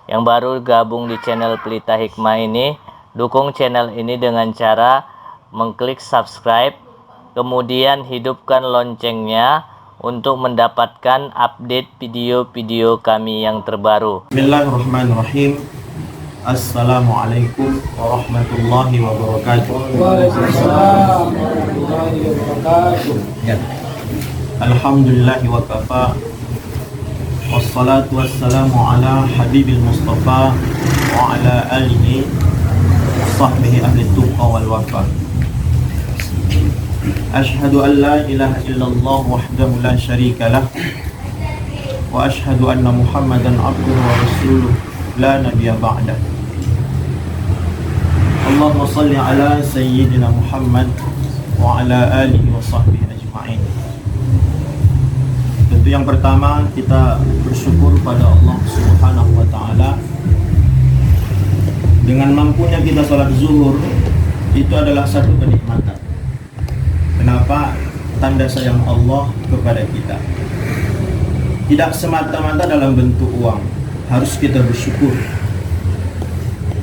yang baru gabung di channel Pelita Hikmah ini, dukung channel ini dengan cara mengklik subscribe, kemudian hidupkan loncengnya untuk mendapatkan update video-video kami yang terbaru. Bismillahirrahmanirrahim. Assalamualaikum warahmatullahi wabarakatuh. Waalaikumsalam warahmatullahi wabarakatuh. Alhamdulillahi wa kafa. Wassalatu wassalamu ala habibil mustafa wa ala alihi sahbihi ahli tuqa wal wafa. Ashhadu an la ilaha illallah wahdahu la syarika lah, wa ashhadu anna Muhammadan abduhu wa rasuluh la nabiyya ba'dah. Allahumma salli ala sayyidina Muhammad wa ala alihi wa sahbihi ajma'in. Tentu yang pertama kita bersyukur pada Allah Subhanahu wa taala. Dengan mampunya kita salat zuhur, itu adalah satu kenikmatan. Kenapa? Tanda sayang Allah kepada kita. Tidak semata-mata dalam bentuk uang, harus kita bersyukur.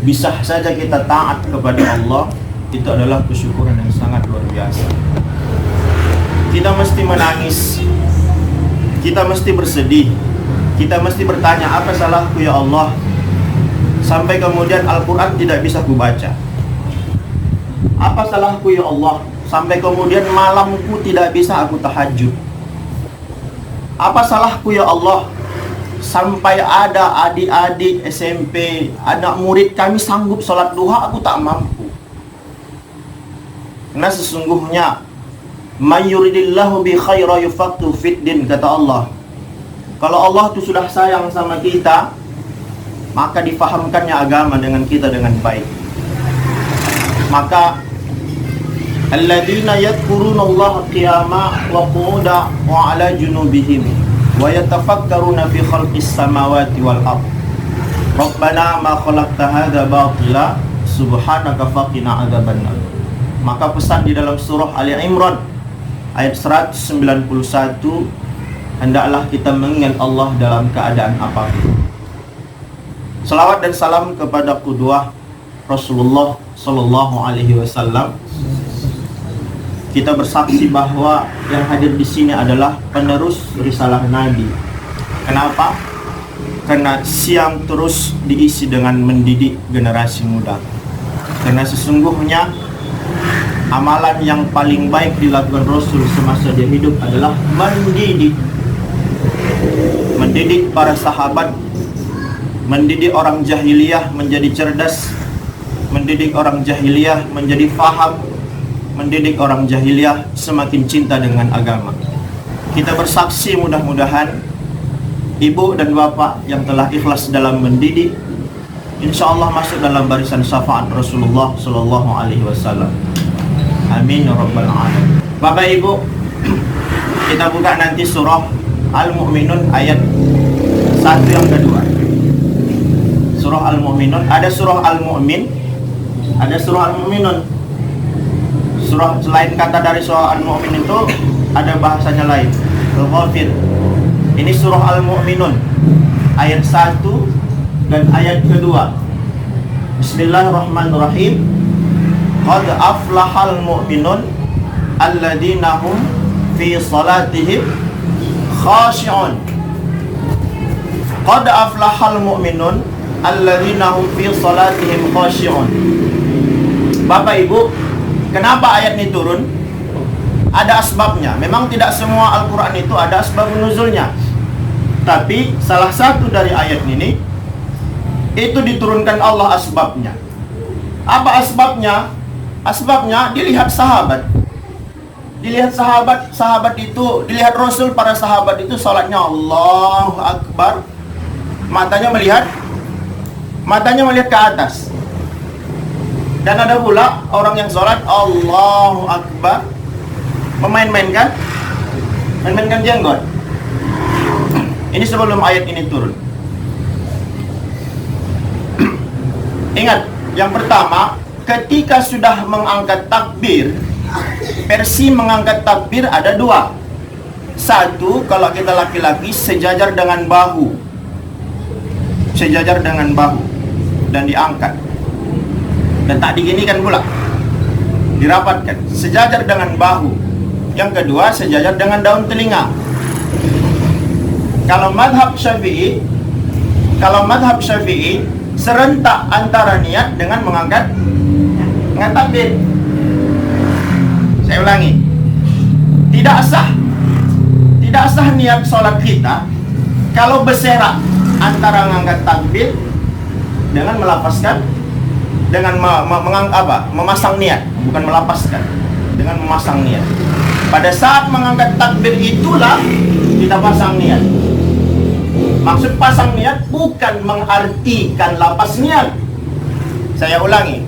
Bisa saja kita taat kepada Allah, itu adalah kesyukuran yang sangat luar biasa. Kita mesti menangis, kita mesti bersedih, kita mesti bertanya, apa salahku ya Allah, sampai kemudian Al-Quran tidak bisa kubaca. Apa salahku ya Allah, sampai kemudian malamku tidak bisa aku tahajud. Apa salahku ya Allah, sampai ada adik-adik SMP, anak murid kami sanggup sholat duha, aku tak mampu. Karena sesungguhnya may yuridillahu bi khaira yufaqihu fid din, kata Allah. Kalau Allah itu sudah sayang sama kita, maka difahamkannya agama dengan kita dengan baik. Maka alladzina yadhkurunallaha qiyama wa qu'udan wa 'ala junubihim wa yatafakkaruna fi khalqis samawati wal ardh. Rabbana ma khalaqta hadza batila subhanaka faqina adzabannar. Maka pesan di dalam surah Ali Imran ayat 191, hendaklah kita mengingat Allah dalam keadaan apapun. Salawat dan salam kepada qudwah Rasulullah sallallahu alaihi wasallam. Kita bersaksi bahwa yang hadir di sini adalah penerus risalah Nabi. Kenapa? Karena siang terus diisi dengan mendidik generasi muda. Karena sesungguhnya amalan yang paling baik dilakukan Rasul semasa dia hidup adalah mendidik. Mendidik para sahabat, mendidik orang jahiliyah menjadi cerdas, mendidik orang jahiliyah menjadi faham, mendidik orang jahiliyah semakin cinta dengan agama. Kita bersaksi mudah-mudahan ibu dan bapak yang telah ikhlas dalam mendidik, insya Allah masuk dalam barisan syafaat Rasulullah Sallallahu Alaihi Wasallam. Amin ya rabbal alamin. Bapak ibu, kita buka nanti surah Al-Mu'minun ayat 1 yang kedua. Surah Al-Mu'minun, ada surah Al-Mu'min, ada surah Al-Mu'minun. Surah selain kata dari surah Al-Mu'min itu ada bahasanya lain, Al-Ghafir. Ini surah Al-Mu'minun ayat 1 dan ayat kedua. Bismillahirrahmanirrahim. Qad aflahal mu'minun alladzina hum fi salatihim khashi'un. Qad aflahal mu'minun alladzina hum fi salatihim khashi'un. Bapak Ibu, kenapa ayat ini turun? Ada asbabnya. Memang tidak semua Al-Quran itu ada asbab nuzulnya, tapi salah satu dari ayat ini itu diturunkan Allah asbabnya. Apa asbabnya? Asbabnya dilihat sahabat. Dilihat sahabat itu, dilihat Rasul, para sahabat itu salatnya Allahu Akbar. Matanya melihat ke atas. Dan ada pula orang yang salat Allahu Akbar memainkan jenggot. Ini sebelum ayat ini turun. Ingat, yang pertama, ketika sudah mengangkat takbir, versi mengangkat takbir ada dua. Satu, kalau kita laki-laki sejajar dengan bahu. sejajar dengan bahu dan diangkat, dan tak diginikan pula, dirapatkan, sejajar dengan bahu. Yang kedua, sejajar dengan daun telinga. Kalau madhab Syafi'i serentak antara niat dengan mengangkat takbir. Saya ulangi, tidak sah niat sholat kita kalau berserak antara mengangkat takbir dengan melafazkan, dengan memasang niat, bukan melapaskan, dengan memasang niat. Pada saat mengangkat takbir itulah kita pasang niat. Maksud pasang niat bukan mengartikan lapas niat. Saya ulangi,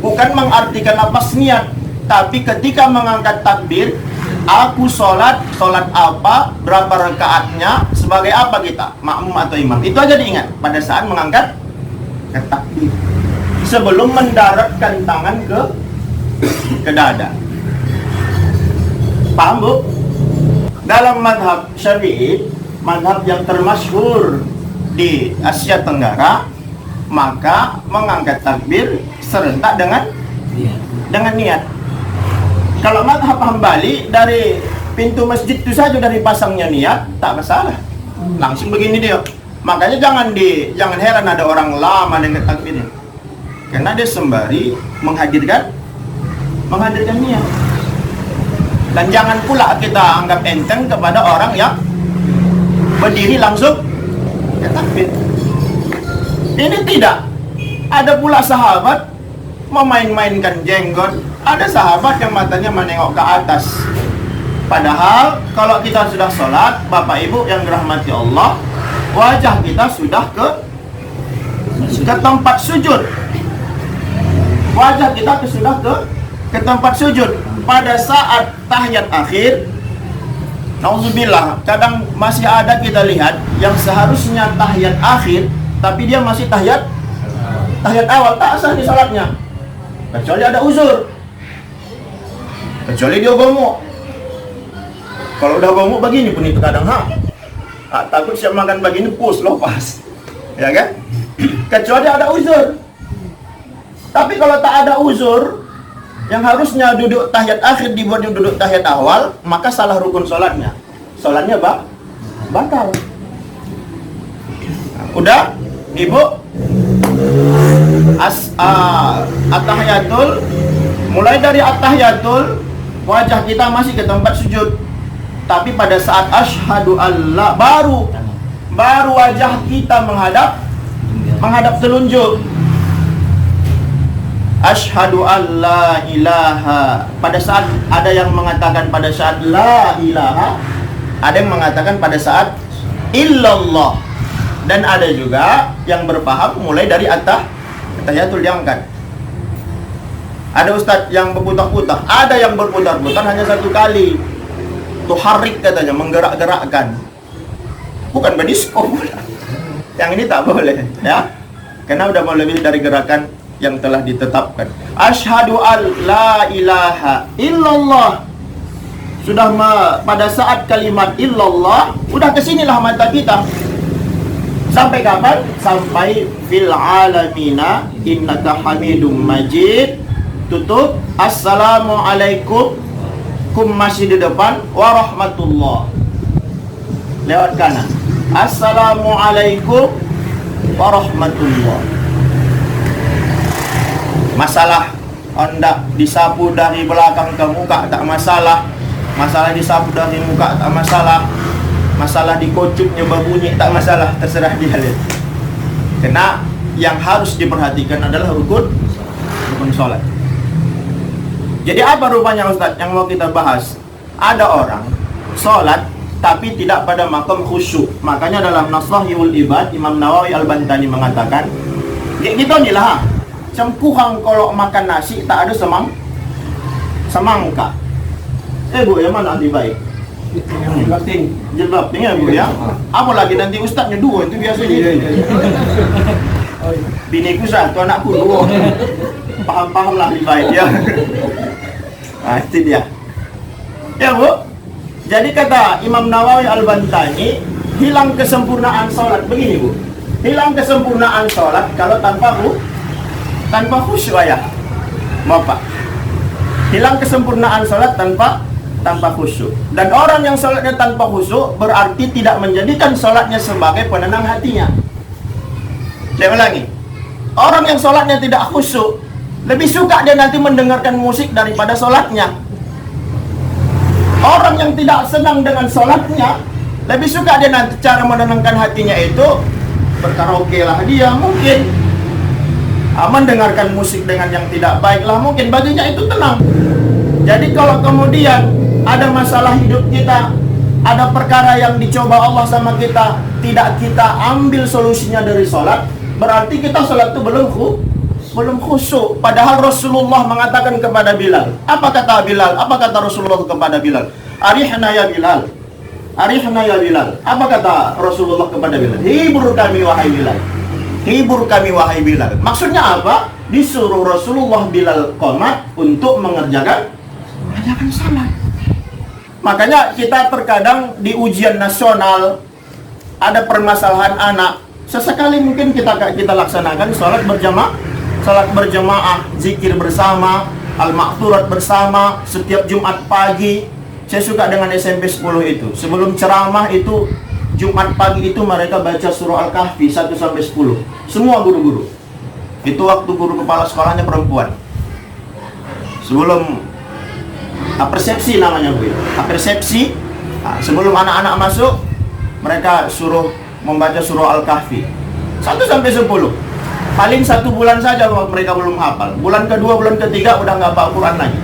bukan mengartikan lapas niat, tapi ketika mengangkat takbir, aku sholat apa, berapa rakaatnya, sebagai apa kita, makmum atau imam. Itu aja diingat pada saat mengangkat takbir, sebelum mendaratkan tangan ke dada. Paham, Bu? Dalam madhab Syafi'i, madhab yang termasyhur di Asia Tenggara, maka mengangkat takbir serentak dengan niat. Kalau madhab Hambali, dari pintu masjid itu saja dari pasangnya niat, tak masalah. Langsung begini dia. Makanya jangan heran ada orang lama dengan takbirnya, karena dia sembari menghadirkan niat. Dan jangan pula kita anggap enteng kepada orang yang berdiri langsung takbir. Ini tidak. Ada pula sahabat memain-mainkan jenggot. Ada sahabat yang matanya menengok ke atas. Padahal kalau kita sudah sholat, Bapak Ibu yang dirahmati Allah, wajah kita sudah ke tempat sujud. Wajah kita sudah ke tempat sujud. Pada saat tahiyat akhir, nauzubillah, kadang masih ada kita lihat yang seharusnya tahiyat akhir, tapi dia masih tahiyat awal, tak sah di salatnya, kecuali ada uzur, kecuali dia bongok. Kalau udah bongok begini pun itu kadang takut siap makan begini pus lepas, ya kan? Kecuali ada uzur. Tapi kalau tak ada uzur, yang harusnya duduk tahiyat akhir dibuat duduk tahiyat awal, maka salah rukun sholatnya. Sholatnya batal. Udah, Ibu? At-tahiyatul, mulai dari at-tahiyatul, wajah kita masih ke tempat sujud. Tapi pada saat asyhadu alla, baru wajah kita menghadap telunjuk. Asyhadu alla ilaha. Pada saat ada yang mengatakan pada saat la ilaha, ada yang mengatakan pada saat illallah, dan ada juga yang berpaham mulai dari at-tahiyatul diangkat. Ada ustadz yang berputar-putar, ada yang berputar-putar hanya satu kali. Tuharrik katanya, menggerak-gerakkan. Bukan berdisco pula. Yang ini tak boleh, ya. Karena udah mau lebih dari gerakan yang telah ditetapkan. Asyhadu alla ilaha illallah. Sudah pada saat kalimat illallah, udah kesinilah mata kita. Sampai kapan? Sampai fil alamina innaka hamidum majid. Tutup. Assalamualaikum. Masih di depan. Warahmatullah. Lewat kanan. Assalamualaikum warahmatullah. Masalah hendak disapu dari belakang ke muka tak masalah. Masalah disapu dari muka tak masalah. Masalah dikocuknya berbunyi tak masalah, terserah dia. Karena yang harus diperhatikan adalah rukun sholat. Jadi apa rupanya Ustaz yang mau kita bahas? Ada orang sholat tapi tidak pada makam khusyuk. Makanya dalam Nasahihul Ibad, Imam Nawawi Al-Bantani mengatakan, kayak gitu nih lah, cempuhang kalau makan nasi tak ada semangka. Bu, yang mana lebih baik? Jelapting ya Bu ya. Apalagi nanti ustadznya dua, itu biasanya. Biniku satu, anakku dua. Paham-paham lah lebih baik ya. Nah itu dia. Ya Bu. Jadi kata Imam Nawawi Al-Bantani, hilang kesempurnaan sholat begini Bu. Hilang kesempurnaan sholat kalau tanpa khusyuk ayah, bapak. Hilang kesempurnaan sholat tanpa khusyuk. Dan orang yang sholatnya tanpa khusyuk berarti tidak menjadikan sholatnya sebagai penenang hatinya. Saya ulangi, orang yang sholatnya tidak khusyuk lebih suka dia nanti mendengarkan musik daripada sholatnya. Orang yang tidak senang dengan sholatnya lebih suka dia nanti cara menenangkan hatinya itu berkaraoke lah dia mungkin, mendengarkan musik dengan yang tidak baik lah mungkin, baginya itu tenang. Jadi kalau kemudian ada masalah hidup kita, ada perkara yang dicoba Allah sama kita, tidak kita ambil solusinya dari sholat, berarti kita sholat itu belum khusyuk. Padahal Rasulullah mengatakan kepada Bilal, apa kata Bilal? Apa kata Rasulullah kepada Bilal? Arihna ya Bilal, arihna ya Bilal. Apa kata Rasulullah kepada Bilal? Hibur kami wahai Bilal, hibur kami wahai Bilal. Maksudnya apa? Disuruh Rasulullah Bilal qomat untuk mengerjakan salat. Makanya kita terkadang di ujian nasional ada permasalahan anak, sesekali mungkin kita laksanakan salat berjamaah, zikir bersama, al-makturat bersama setiap Jumat pagi. Saya suka dengan SMP 10 itu. Sebelum ceramah itu Jumat pagi itu mereka baca surah Al-Kahfi 1-10. Semua guru-guru. Itu waktu guru kepala sekolahnya perempuan. Sebelum persepsi namanya Bu. Persepsi. Sebelum anak-anak masuk, mereka suruh membaca surah Al-Kahfi 1-10. Paling 1 bulan saja mereka belum hafal. Bulan kedua, bulan ketiga udah nggak hafal Quran lagi.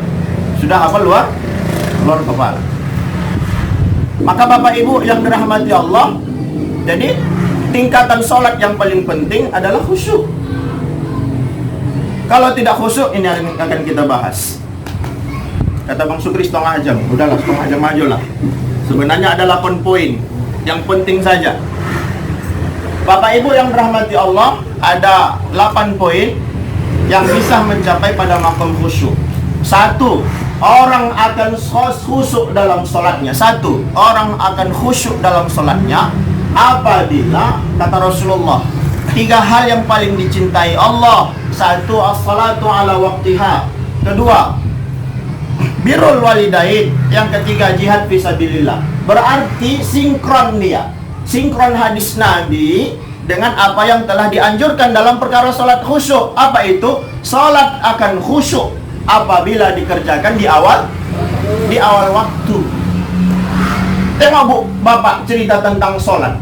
Sudah hafal luar kepala. Maka Bapak Ibu yang dirahmati Allah, jadi tingkatan sholat yang paling penting adalah khusyuk. Kalau tidak khusyuk, ini akan kita bahas. Kata Bang Sukri 0,5 jam. Udahlah 0,5 jam aja lah. Sebenarnya ada 8 poin yang penting saja. Bapak Ibu yang dirahmati Allah, ada 8 poin yang bisa mencapai pada makom khusyuk. 1. Orang akan khusyuk dalam sholatnya. 1. Orang akan khusyuk dalam sholatnya apabila, kata Rasulullah, 3 hal yang paling dicintai Allah. 1. As-salatu ala waqtiha. 2. Birrul walidain. Yang 3. Jihad fisabilillah. Berarti sinkron dia. Sinkron hadis Nabi dengan apa yang telah dianjurkan dalam perkara sholat khusyuk. Apa itu? Sholat akan khusyuk apabila dikerjakan di awal waktu. Tengok Bu, Bapak cerita tentang sholat.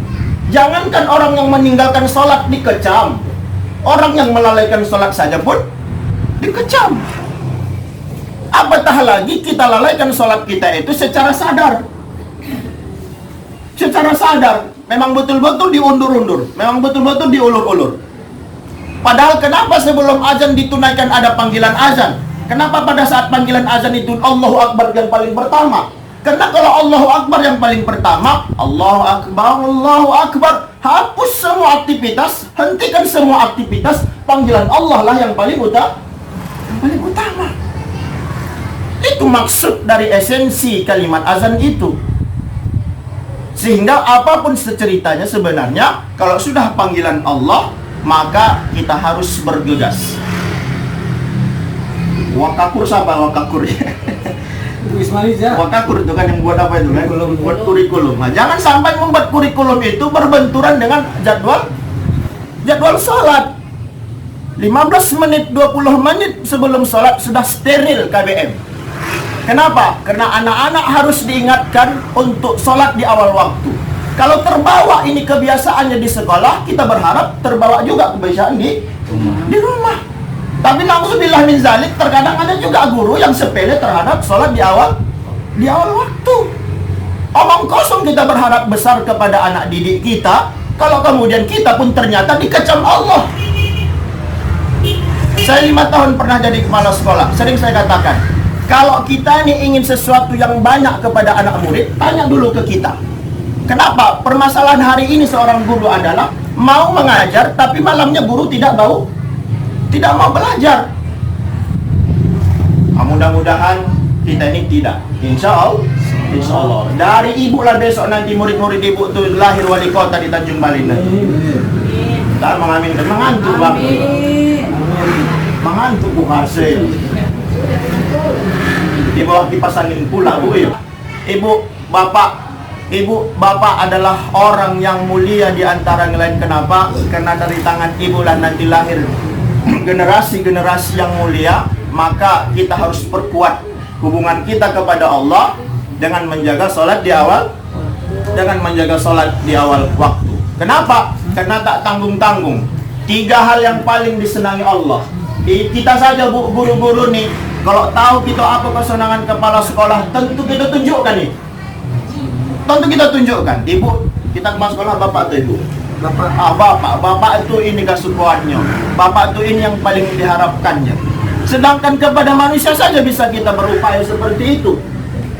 Jangankan orang yang meninggalkan sholat dikecam, orang yang melalaikan sholat saja pun dikecam. Apatah lagi kita lalaikan sholat kita itu secara sadar. Secara sadar, memang betul-betul diundur-undur, memang betul-betul diulur-ulur. Padahal kenapa sebelum azan ditunaikan ada panggilan azan? Kenapa pada saat panggilan azan itu Allahu Akbar yang paling pertama? Karena kalau Allahu Akbar yang paling pertama, Allahu Akbar, hapus semua aktivitas, hentikan semua aktivitas, panggilan Allah lah yang paling utama. Itu maksud dari esensi kalimat azan itu. Sehingga apapun ceritanya sebenarnya, kalau sudah panggilan Allah, maka kita harus bergegas. Wakakur siapa wakakur? Wakakur itu kan yang buat apa itu kan? Buat kurikulum. Nah, jangan sampai membuat kurikulum itu berbenturan dengan jadwal sholat. 15 menit, 20 menit sebelum sholat sudah steril KBM. Kenapa? Karena anak-anak harus diingatkan untuk sholat di awal waktu. Kalau terbawa ini kebiasaannya di sekolah, kita berharap terbawa juga kebiasaan di rumah. Tapi na'udzubillah min zalik, terkadang ada juga guru yang sepele terhadap sholat di awal waktu. Omong kosong kita berharap besar kepada anak didik kita, kalau kemudian kita pun ternyata dikecam Allah. Saya 5 tahun pernah jadi kepala sekolah. Sering saya katakan, kalau kita ini ingin sesuatu yang banyak kepada anak murid, tanya dulu ke kita. Kenapa? Permasalahan hari ini seorang guru adalah mau mengajar, tapi malamnya guru tidak mau belajar. Mudah-mudahan kita ini tidak. Insya Allah. Dari ibu lah besok nanti murid-murid ibu itu lahir wali kota di Tanjung Balin. Tak mengaminkan, mengantuk bang. Mengantuk bu hasil. Di bawah kipas angin pula bu. Ibu bapak adalah orang yang mulia di antara yang lain. Kenapa? Karena dari tangan ibu lah nanti lahir generasi-generasi yang mulia. Maka kita harus perkuat hubungan kita kepada Allah dengan menjaga sholat di awal, waktu. Kenapa? Karena tak tanggung-tanggung. 3 hal yang paling disenangi Allah. Kita saja bu, guru-guru nih, kalau tahu kita apa kesenangan kepala sekolah, tentu kita tunjukkan nih. Tentu kita tunjukkan. Ibu, kita kepala sekolah bapak atau ibu? Bapak itu ini kesukaannya. Bapak itu ini yang paling diharapkannya. Sedangkan kepada manusia saja bisa kita berupaya seperti itu.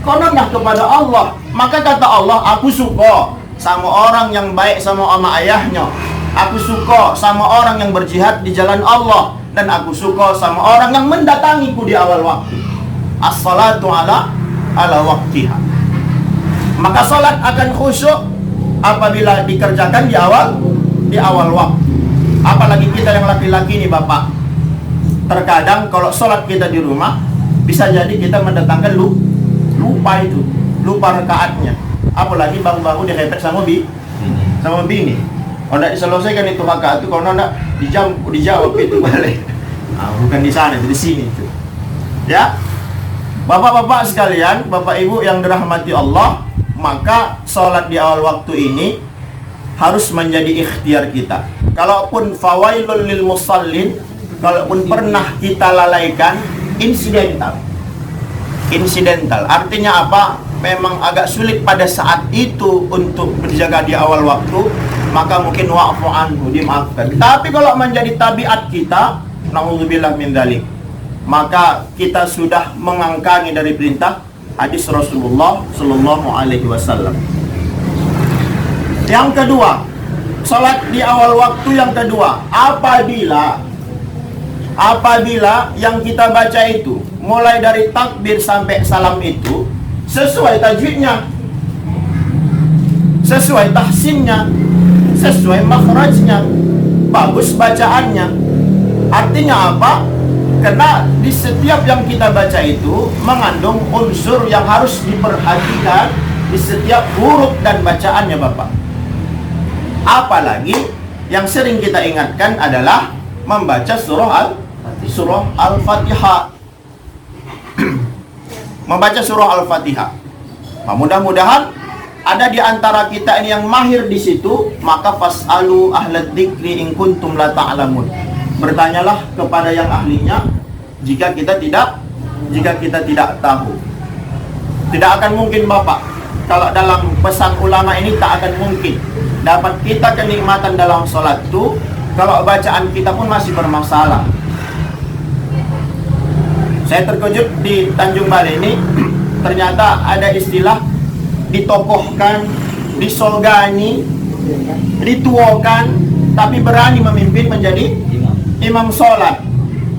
Kononlah kepada Allah. Maka kata Allah, aku suka sama orang yang baik sama ayahnya. Aku suka sama orang yang berjihad di jalan Allah. Dan aku suka sama orang yang mendatangiku di awal waktu. As-salatu ala waktiha. Maka salat akan khusyuk apabila dikerjakan di awal waktu. Apalagi kita yang laki-laki nih bapak. Terkadang kalau salat kita di rumah, bisa jadi kita mendatangkan lupa rakaatnya. Apalagi bang-bang udah repet sama bini. Kalau tidak diselesaikan itu rakaat itu, kalau tidak dijawab itu balik. Bukan di sana, di sini itu. Ya, bapak-bapak sekalian, bapak ibu yang dirahmati Allah, maka sholat di awal waktu ini harus menjadi ikhtiar kita. Kalaupun fawailul lil musallin, kalaupun pernah kita lalaikan, insidental. Artinya apa? Memang agak sulit pada saat itu untuk berjaga di awal waktu, maka mungkin wa'fu anhu, dimaafkan. Tapi kalau menjadi tabiat kita, na'udzubillah min dzalik, maka kita sudah mengangkangi dari perintah hadis Rasulullah sallallahu alaihi wasallam. Yang kedua, salat di awal waktu yang kedua, apabila yang kita baca itu mulai dari takbir sampai salam itu sesuai tajwidnya, sesuai tahsinnya, sesuai makhrajnya, bagus bacaannya. Artinya apa? Karena di setiap yang kita baca itu mengandung unsur yang harus diperhatikan di setiap huruf dan bacaannya bapak. Apalagi yang sering kita ingatkan adalah membaca surah Al-Fatihah. Membaca surah Al-Fatihah. Nah, mudah-mudahan ada di antara kita ini yang mahir di situ, maka fas'alu ahlad dzikri in kuntum la ta'lamun. Bertanyalah kepada yang ahlinya jika kita tidak tahu. Tidak akan mungkin bapak, kalau dalam pesan ulama ini tak akan mungkin dapat kita kenikmatan dalam sholat itu kalau bacaan kita pun masih bermasalah. Saya terkejut di Tanjung Balai ini, ternyata ada istilah ditokohkan, disolgani, dituakan, tapi berani memimpin menjadi imam sholat.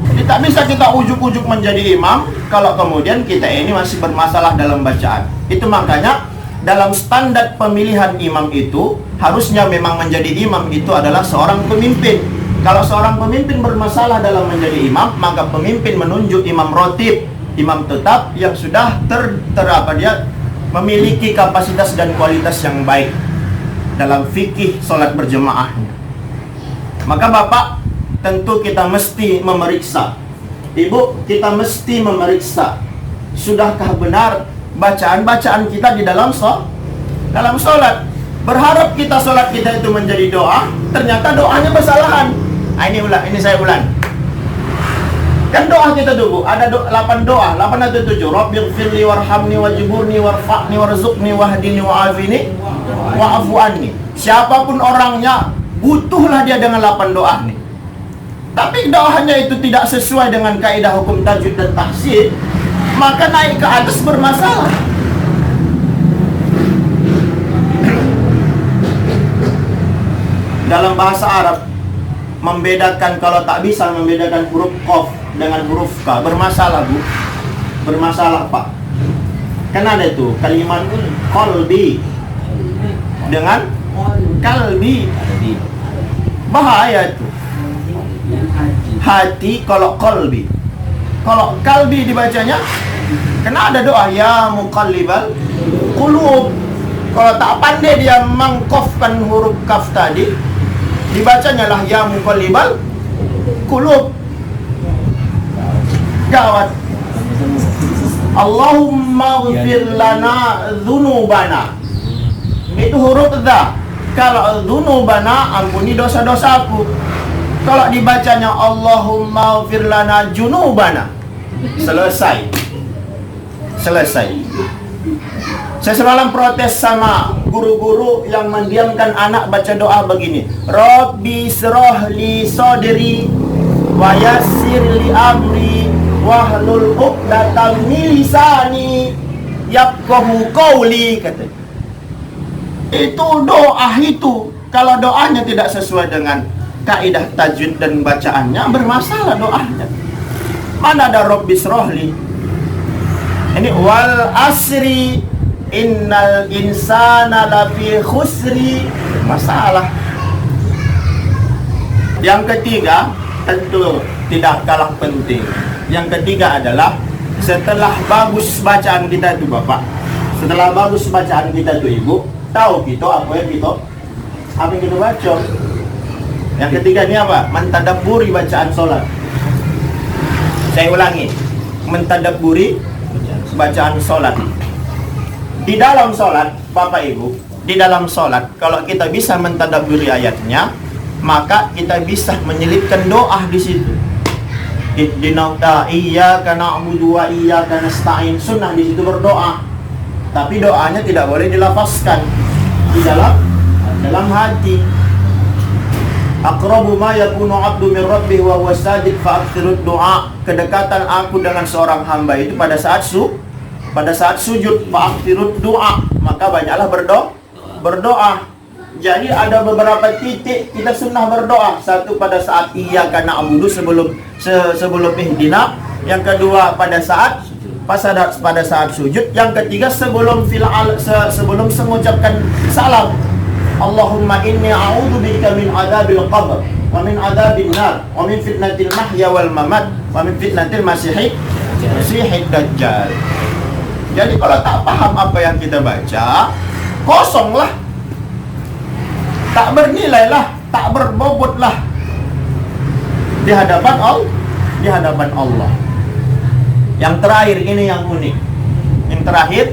Jadi tak bisa kita ujuk-ujuk menjadi imam kalau kemudian kita ini masih bermasalah dalam bacaan. Itu makanya dalam standar pemilihan imam itu harusnya memang menjadi imam itu adalah seorang pemimpin. Kalau seorang pemimpin bermasalah dalam menjadi imam, maka pemimpin menunjuk imam rotib, imam tetap yang sudah memiliki kapasitas dan kualitas yang baik dalam fikih sholat berjemaahnya. Maka bapak, tentu kita mesti memeriksa. Ibu, kita mesti memeriksa, sudahkah benar bacaan-bacaan kita di dalam sholat. Berharap kita sholat kita itu menjadi doa, ternyata doanya kesalahan. Ini saya ulang. Kan doa kita dulu ada 8 doa, 8 atau 7. Rabbighfirli warhamni wajburni warfa'ni warzuqni wahdini wa'afini wa'afu anni. Siapapun orangnya, butuhlah dia dengan 8 doa nih. Tapi doanya itu tidak sesuai dengan kaidah hukum tajwid dan tahsin, maka naik ke atas bermasalah. Dalam bahasa Arab membedakan, kalau tak bisa membedakan huruf qaf dengan huruf ka, bermasalah bu, bermasalah pak. Kan ada itu kalimat qalbi dengan kalbi. Bahaya tuh. Hati kalau qalbi. Kalau kalbi dibacanya, kena ada doa ya muqallibal qulub. Kalau tak pandai dia mengkofkan huruf kaf tadi, dibacanya lah ya muqallibal qulub. Gawat. Allahumma ighfir lana dzunubana. Itu huruf dza. Kalau dzunubana, ampuni dosa-dosaku. Kalau dibacanya Allahumma ighfir lana junubana, selesai. Saya semalam protes sama guru-guru yang mendiamkan anak baca doa begini. Rabbi syrah li sadri wa yassir li amri wahlul 'uqdatam min lisani yafqahu qawli, katanya. Itu doa itu. Kalau doanya tidak sesuai dengan kaidah tajwid dan bacaannya, bermasalah doanya. Mana ada Rabbi syrahli? Ini wal asri innal insana lafi khusri, masalah. Yang ketiga, tentu tidak kalah penting. Yang ketiga adalah setelah bagus bacaan kita itu Bapak, setelah bagus bacaan kita itu Ibu, tahu kita apa yang kita baca. Yang ketiga ini apa? Mentadabburi bacaan sholat. Saya ulangi, mentadabburi bacaan sholat. Di dalam sholat, Bapak Ibu, di dalam sholat, kalau kita bisa mentadabburi ayatnya, maka kita bisa menyelipkan doa di situ. Ihdina iyyaka na'budu wa iyyaka nasta'in, sunnah di situ berdoa. Tapi doanya tidak boleh dilafazkan di dalam hati. Aqrabu ma yakunu 'abdu min rabbih wa huwa sajid fa aktsirud du'a. Kedekatan aku dengan seorang hamba itu pada saat sujud, fa aktsirud du'a, maka banyaklah berdoa. Jadi ada beberapa titik kita sunnah berdoa. Satu pada saat iyyaka na'budu, sebelum ihdina. Yang kedua pada saat sujud. Yang ketiga sebelum mengucapkan salam. Allahumma inni a'udzubika min adzabil qabr wa min adzabin nar wa min fitnatil mahya wal mamat wa min fitnatil masihid dajjal. Jadi kalau tak paham apa yang kita baca, kosonglah. Tak bernilai lah, tak berbobot lah di hadapan Allah. Yang terakhir ini yang unik. Yang terakhir,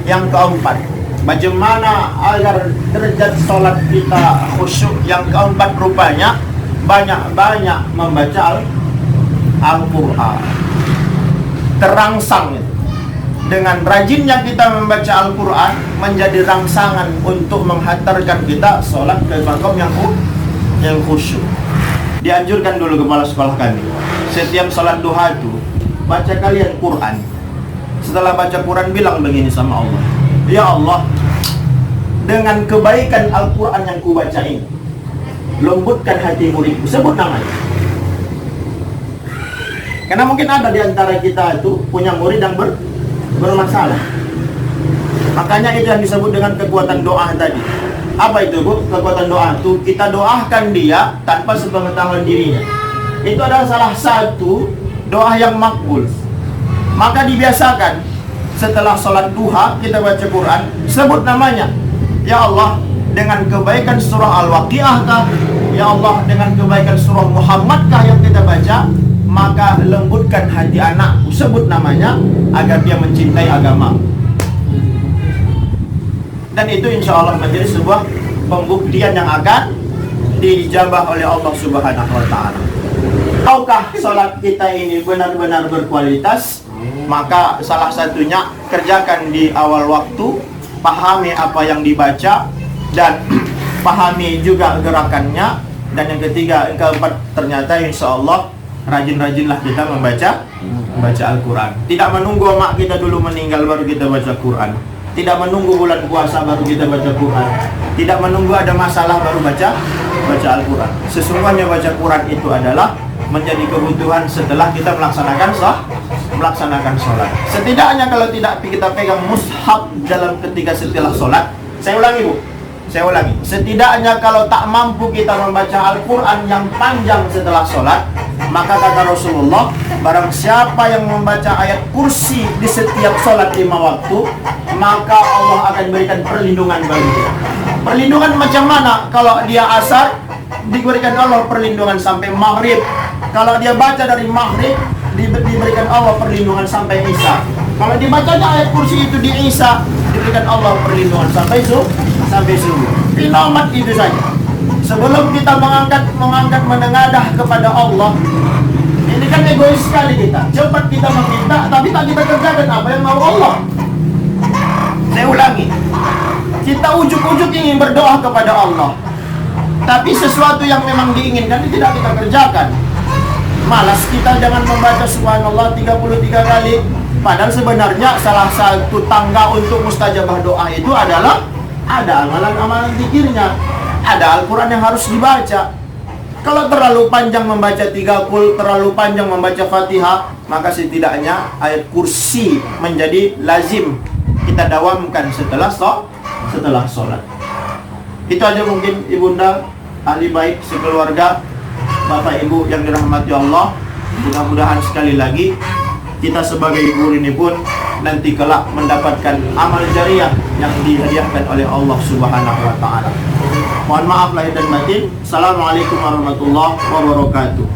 yang keempat, bagaimana agar derajat sholat kita khusyuk. Yang keempat rupanya banyak-banyak membaca Al-Quran. Terangsang itu. Dengan rajinnya kita membaca Al-Quran, menjadi rangsangan untuk menghantarkan kita sholat ke makom yang khusyuk. Dianjurkan dulu kepala sekolah kami, setiap sholat duha itu baca kalian Quran. Setelah baca Quran, bilang begini sama Allah, ya Allah, dengan kebaikan Al-Quran yang kubaca ini, lembutkan hati muridku. Sebut namanya. Karena mungkin ada di antara kita itu punya murid yang bermasalah. Makanya itu yang disebut dengan kekuatan doa tadi. Apa itu Bu? Kekuatan doa itu kita doakan dia tanpa sepengetahuan dirinya. Itu adalah salah satu doa yang makbul. Maka dibiasakan setelah sholat duha kita baca Quran, sebut namanya. Ya Allah, dengan kebaikan surah Al-Waqiah kah? Ya Allah, dengan kebaikan surah Muhammad kah yang kita baca? Maka lembutkan hati anakku, sebut namanya agar dia mencintai agama. Dan itu insya Allah menjadi sebuah pembuktian yang akan dijabah oleh Allah Subhanahu wa Ta'ala. Tahukah sholat kita ini benar-benar berkualitas? Maka salah satunya kerjakan di awal waktu, pahami apa yang dibaca dan pahami juga gerakannya. Dan yang ketiga, yang keempat, ternyata insya Allah rajin-rajinlah kita membaca Al-Quran. Tidak menunggu mak kita dulu meninggal baru kita baca Quran. Tidak menunggu bulan puasa baru kita baca Quran. Tidak menunggu ada masalah baru baca Al-Quran. Sesungguhnya baca Quran itu adalah menjadi kebutuhan setelah kita melaksanakan sholat. Setidaknya kalau tidak kita pegang mushaf dalam ketika setelah sholat. Saya ulangi Bu, Saya ulangi, setidaknya kalau tak mampu kita membaca Al-Quran yang panjang setelah sholat, maka kata Rasulullah, barang siapa yang membaca ayat kursi di setiap sholat 5 waktu, maka Allah akan berikan perlindungan bagi dia. Perlindungan macam mana? Kalau dia asar, diberikan Allah perlindungan sampai maghrib. Kalau dia baca dari maghrib, diberikan Allah perlindungan sampai isya. Kalau dibacanya ayat kursi itu di isya, diberikan Allah perlindungan sampai subuh. Fenomen itu saja. Sebelum kita mengangkat menengadah kepada Allah, ini kan egois sekali kita. Cepat kita meminta, tapi tak kita kerjakan apa yang mau Allah. Saya ulangi, kita ujuk-ujuk ingin berdoa kepada Allah, tapi sesuatu yang memang diinginkan itu tidak kita kerjakan. Malas kita jangan membaca subhanallah 33 kali. Padahal sebenarnya salah satu tangga untuk mustajabah doa itu adalah ada amalan-amalan zikirnya, ada Al-Quran yang harus dibaca. Kalau terlalu panjang membaca 30, terlalu panjang membaca Fatihah, maka setidaknya ayat kursi menjadi lazim kita dawamkan setelah sholat. Itu aja mungkin ibunda, ahli baik sekeluarga, bapak ibu yang dirahmati Allah. Mudah-mudahan sekali lagi kita sebagai guru ini pun nanti kelak mendapatkan amal jariah yang dihadiahkan oleh Allah Subhanahu wa taala. Mohon maaf lahir dan batin. Assalamualaikum warahmatullahi wabarakatuh.